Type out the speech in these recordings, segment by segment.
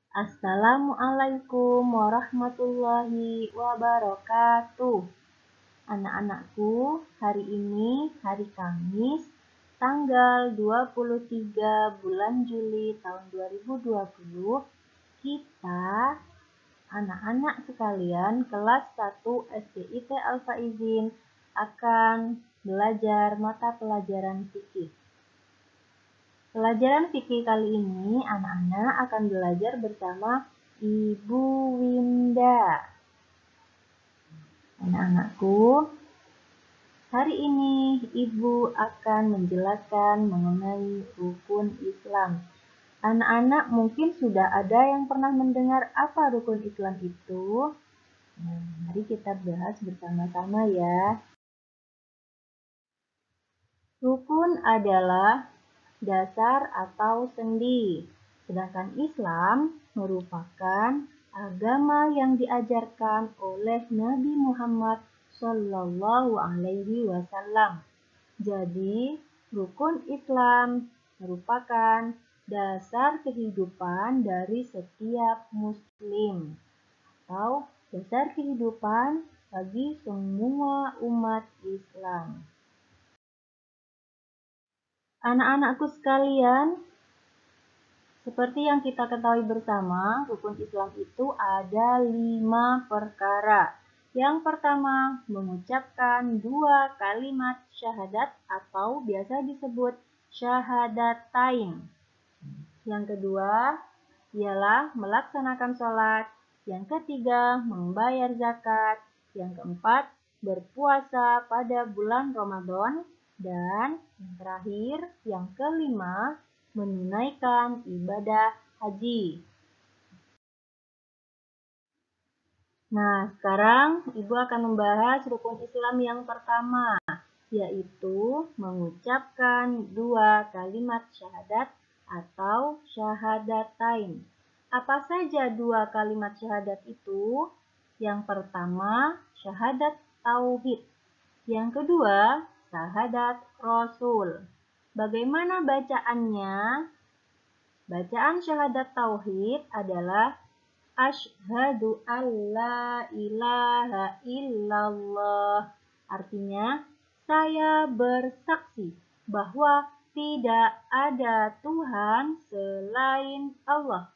Assalamualaikum warahmatullahi wabarakatuh. Anak-anakku, hari ini hari Kamis, tanggal 23 bulan Juli tahun 2020, kita, anak-anak sekalian, kelas 1 SDIT Al-Faizin akan belajar mata pelajaran fikih. Pelajaran fikih kali ini anak-anak akan belajar bersama Ibu Winda. Anak-anakku, hari ini Ibu akan menjelaskan mengenai rukun Islam. Anak-anak mungkin sudah ada yang pernah mendengar apa rukun Islam itu. Nah, mari kita bahas bersama-sama ya. Rukun adalah dasar atau sendi. Sedangkan Islam merupakan agama yang diajarkan oleh Nabi Muhammad Shallallahu Alaihi Wasallam. Jadi, rukun Islam merupakan dasar kehidupan dari setiap Muslim atau dasar kehidupan bagi semua umat Islam. Anak-anakku sekalian, seperti yang kita ketahui bersama, rukun Islam itu ada 5 perkara. Yang pertama, mengucapkan 2 kalimat syahadat atau biasa disebut syahadatain. Yang kedua, ialah melaksanakan sholat. Yang ketiga, membayar zakat. Yang keempat, berpuasa pada bulan Ramadan. Dan yang terakhir, yang kelima, menunaikan ibadah haji. Nah, sekarang Ibu akan membahas rukun Islam yang pertama, yaitu mengucapkan 2 kalimat syahadat atau syahadatain. Apa saja 2 kalimat syahadat itu? Yang pertama, syahadat tauhid. Yang kedua, syahadat Rasul. Bagaimana bacaannya? Bacaan syahadat tauhid adalah Asyhadu an la ilaha illallah. Artinya, saya bersaksi bahwa tidak ada Tuhan selain Allah.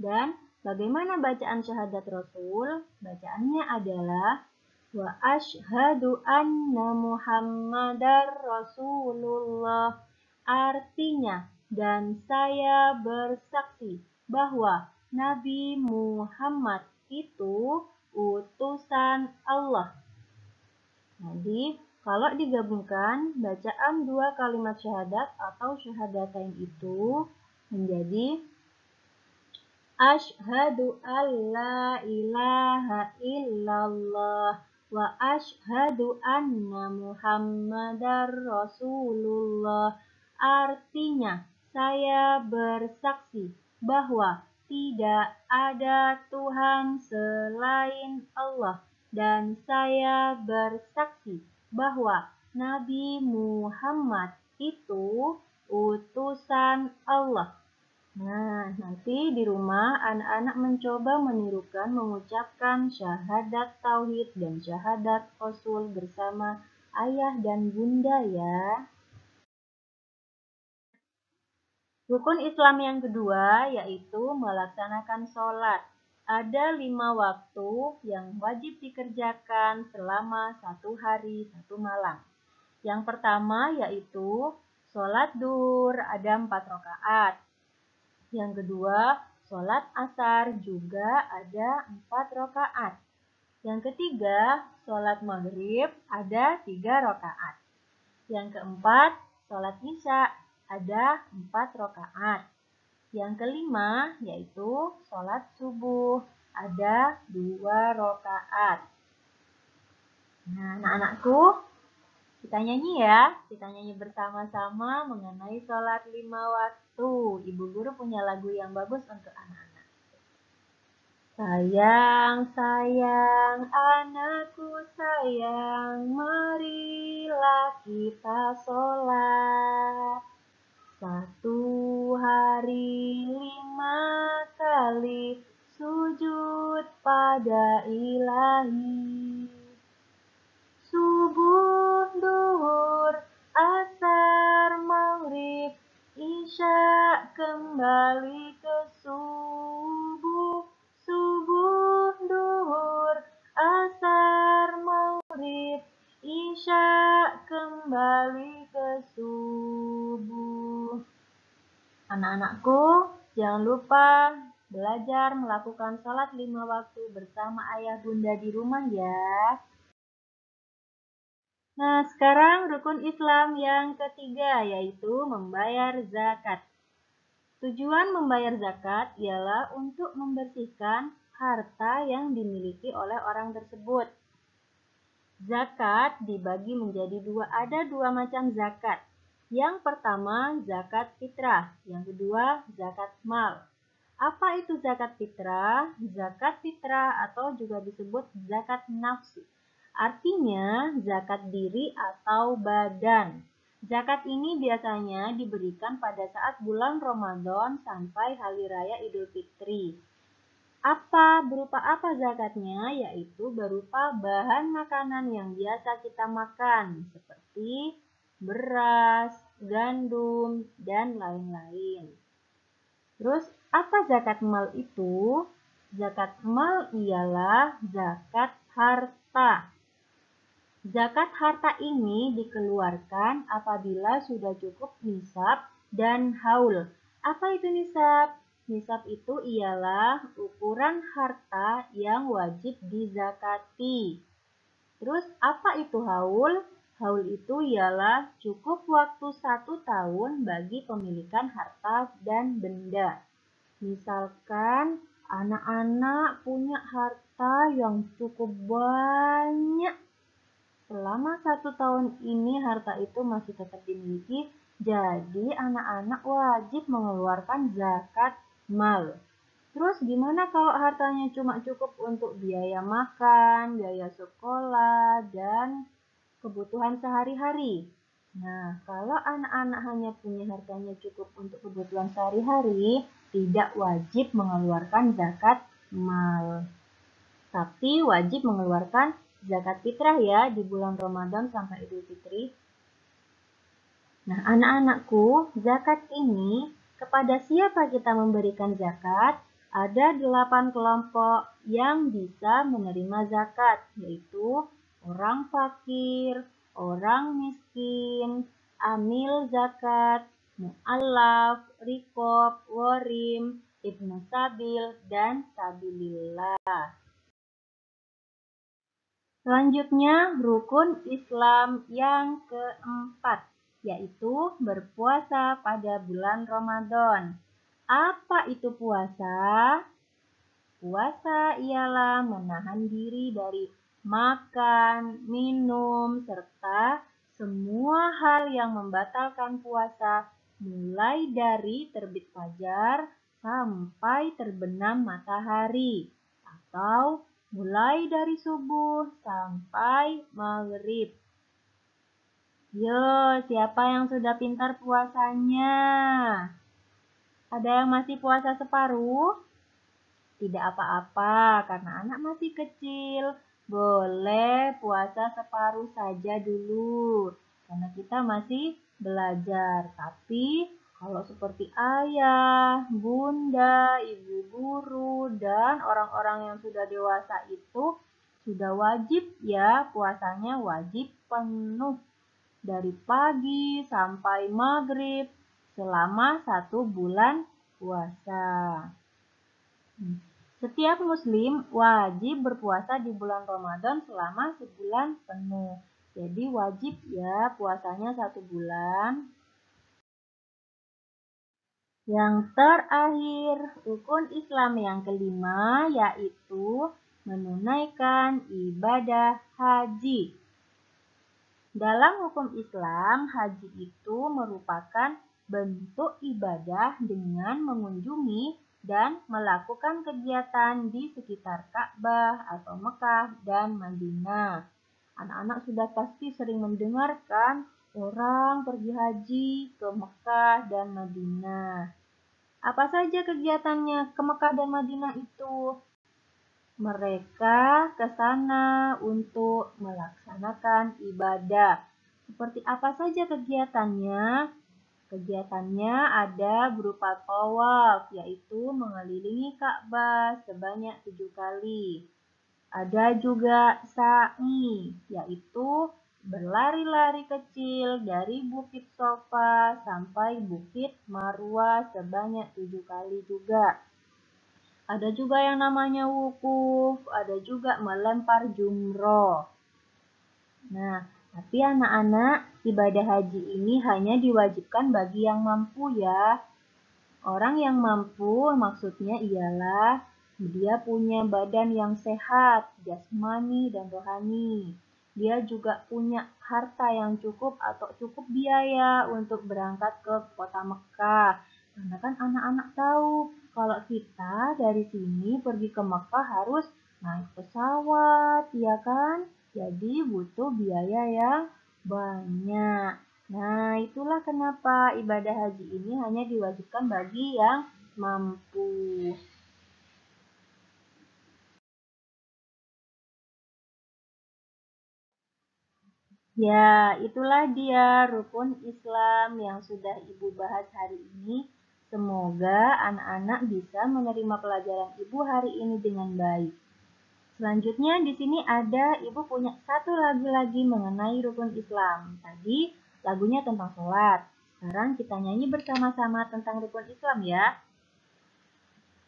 Dan bagaimana bacaan syahadat Rasul? Bacaannya adalah wa asyhadu anna Muhammadar Rasulullah. Artinya, dan saya bersaksi bahwa Nabi Muhammad itu utusan Allah. Jadi, kalau digabungkan, bacaan 2 kalimat syahadat atau syahadatain itu menjadi Asyhadu an la ilaha illallah wa asyhadu anna Muhammadar Rasulullah. Artinya, saya bersaksi bahwa tidak ada Tuhan selain Allah dan saya bersaksi bahwa Nabi Muhammad itu utusan Allah. Nah, nanti di rumah anak-anak mencoba menirukan mengucapkan syahadat tauhid dan syahadat rasul bersama ayah dan bunda ya. Rukun Islam yang kedua yaitu melaksanakan sholat. Ada 5 waktu yang wajib dikerjakan selama 1 hari 1 malam. Yang pertama yaitu sholat duhur ada 4 rakaat. Yang kedua, sholat asar juga ada 4 rakaat. Yang ketiga, sholat maghrib ada 3 rakaat. Yang keempat, sholat isya ada 4 rakaat. Yang kelima, yaitu sholat subuh ada 2 rakaat. Nah, anak-anakku, kita nyanyi ya, kita nyanyi bersama-sama mengenai sholat 5 waktu. Ibu guru punya lagu yang bagus untuk anak-anak. Sayang, sayang, anakku sayang, marilah kita sholat. 1 hari 5 pada ilahi. Subuh, duhur, asar, maghrib, isya, kembali ke subuh. Subuh, duhur, asar, maghrib, isya, kembali ke subuh. Anak-anakku, jangan lupa belajar melakukan sholat 5 waktu bersama ayah bunda di rumah ya. Nah, sekarang rukun Islam yang ketiga yaitu membayar zakat. Tujuan membayar zakat ialah untuk membersihkan harta yang dimiliki oleh orang tersebut. Zakat dibagi menjadi ada dua macam zakat. Yang pertama zakat fitrah, yang kedua zakat mal. Apa itu zakat fitrah? Zakat fitrah atau juga disebut zakat nafsu. Artinya zakat diri atau badan. Zakat ini biasanya diberikan pada saat bulan Ramadan sampai Hari Raya Idul Fitri. Berupa apa zakatnya? Yaitu berupa bahan makanan yang biasa kita makan, seperti beras, gandum, dan lain-lain. Terus, apa zakat mal itu? Zakat mal ialah zakat harta. Zakat harta ini dikeluarkan apabila sudah cukup nisab dan haul. Apa itu nisab? Nisab itu ialah ukuran harta yang wajib dizakati. Terus apa itu haul? Haul itu ialah cukup waktu 1 tahun bagi pemilikan harta dan benda. Misalkan anak-anak punya harta yang cukup banyak. Selama 1 tahun ini harta itu masih tetap dimiliki, jadi anak-anak wajib mengeluarkan zakat mal. Terus gimana kalau hartanya cuma cukup untuk biaya makan, biaya sekolah, dan kebutuhan sehari-hari? Nah, kalau anak-anak hanya punya hartanya cukup untuk kebutuhan sehari-hari, tidak wajib mengeluarkan zakat mal. Tapi wajib mengeluarkan zakat fitrah ya di bulan Ramadan sampai Idul Fitri. Nah, anak-anakku, zakat ini kepada siapa kita memberikan zakat? Ada 8 kelompok yang bisa menerima zakat, yaitu orang fakir, orang miskin, amil zakat, mu'allaf, riqab, warim, ibnu sabil, dan sabilillah. Selanjutnya, rukun Islam yang keempat, yaitu berpuasa pada bulan Ramadan. Apa itu puasa? Puasa ialah menahan diri dari makan, minum, serta semua hal yang membatalkan puasa, mulai dari terbit fajar sampai terbenam matahari, atau mulai dari subuh sampai maghrib. Yo, siapa yang sudah pintar puasanya? Ada yang masih puasa separuh? Tidak apa-apa, karena anak masih kecil. Boleh puasa separuh saja dulu, karena kita masih belajar. Tapi kalau seperti ayah, bunda, ibu guru, dan orang-orang yang sudah dewasa itu sudah wajib ya, puasanya wajib penuh dari pagi sampai maghrib selama 1 bulan puasa. Setiap muslim wajib berpuasa di bulan Ramadan selama sebulan penuh. Jadi wajib ya puasanya 1 bulan. Yang terakhir, rukun Islam yang kelima yaitu menunaikan ibadah haji. Dalam hukum Islam, haji itu merupakan bentuk ibadah dengan mengunjungi dan melakukan kegiatan di sekitar Ka'bah atau Mekah dan Madinah. Anak-anak sudah pasti sering mendengarkan orang pergi haji ke Mekah dan Madinah. Apa saja kegiatannya ke Mekah dan Madinah itu? Mereka ke sana untuk melaksanakan ibadah. Seperti apa saja kegiatannya? Kegiatannya ada berupa tawaf, yaitu mengelilingi Ka'bah sebanyak 7 kali. Ada juga sa'i, yaitu berlari-lari kecil dari Bukit Sofa sampai Bukit Marwah sebanyak 7 kali juga. Ada juga yang namanya wukuf, ada juga melempar jumroh. Nah, tapi anak-anak, ibadah haji ini hanya diwajibkan bagi yang mampu ya. Orang yang mampu maksudnya ialah dia punya badan yang sehat, jasmani dan rohani. Dia juga punya harta yang cukup atau cukup biaya untuk berangkat ke kota Mekah. Karena kan anak-anak tahu kalau kita dari sini pergi ke Mekah harus naik pesawat, ya kan? Jadi butuh biaya yang banyak. Nah, itulah kenapa ibadah haji ini hanya diwajibkan bagi yang mampu. Ya, itulah dia rukun Islam yang sudah Ibu bahas hari ini. Semoga anak-anak bisa menerima pelajaran Ibu hari ini dengan baik. Selanjutnya di sini ada Ibu punya satu lagu lagi mengenai rukun Islam. Tadi lagunya tentang sholat. Sekarang kita nyanyi bersama-sama tentang rukun Islam ya.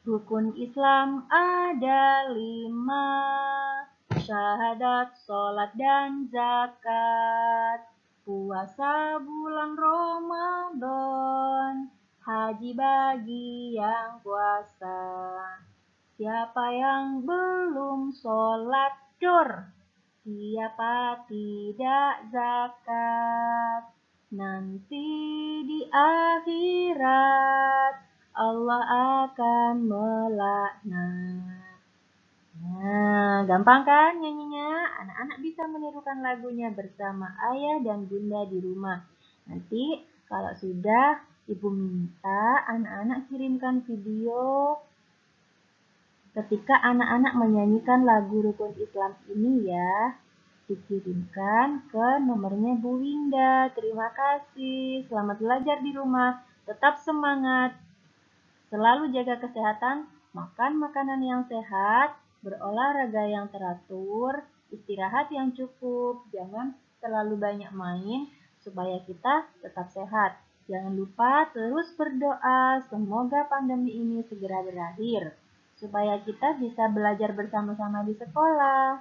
Rukun Islam ada 5, syahadat, sholat, dan zakat. Puasa bulan Ramadan, haji bagi yang puasa. Siapa yang belum sholat cur? Siapa tidak zakat? Nanti di akhirat Allah akan melaknat. Nah, gampang kan nyanyinya? Anak-anak bisa menirukan lagunya bersama ayah dan bunda di rumah. Nanti kalau sudah, Ibu minta anak-anak kirimkan video ketika anak-anak menyanyikan lagu rukun Islam ini ya. Dikirimkan ke nomornya Bu Winda. Terima kasih. Selamat belajar di rumah. Tetap semangat. Selalu jaga kesehatan, makan makanan yang sehat, berolahraga yang teratur, istirahat yang cukup, jangan terlalu banyak main supaya kita tetap sehat. Jangan lupa terus berdoa, semoga pandemi ini segera berakhir, supaya kita bisa belajar bersama-sama di sekolah.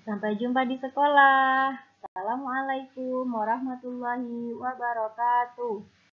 Sampai jumpa di sekolah. Assalamualaikum warahmatullahi wabarakatuh.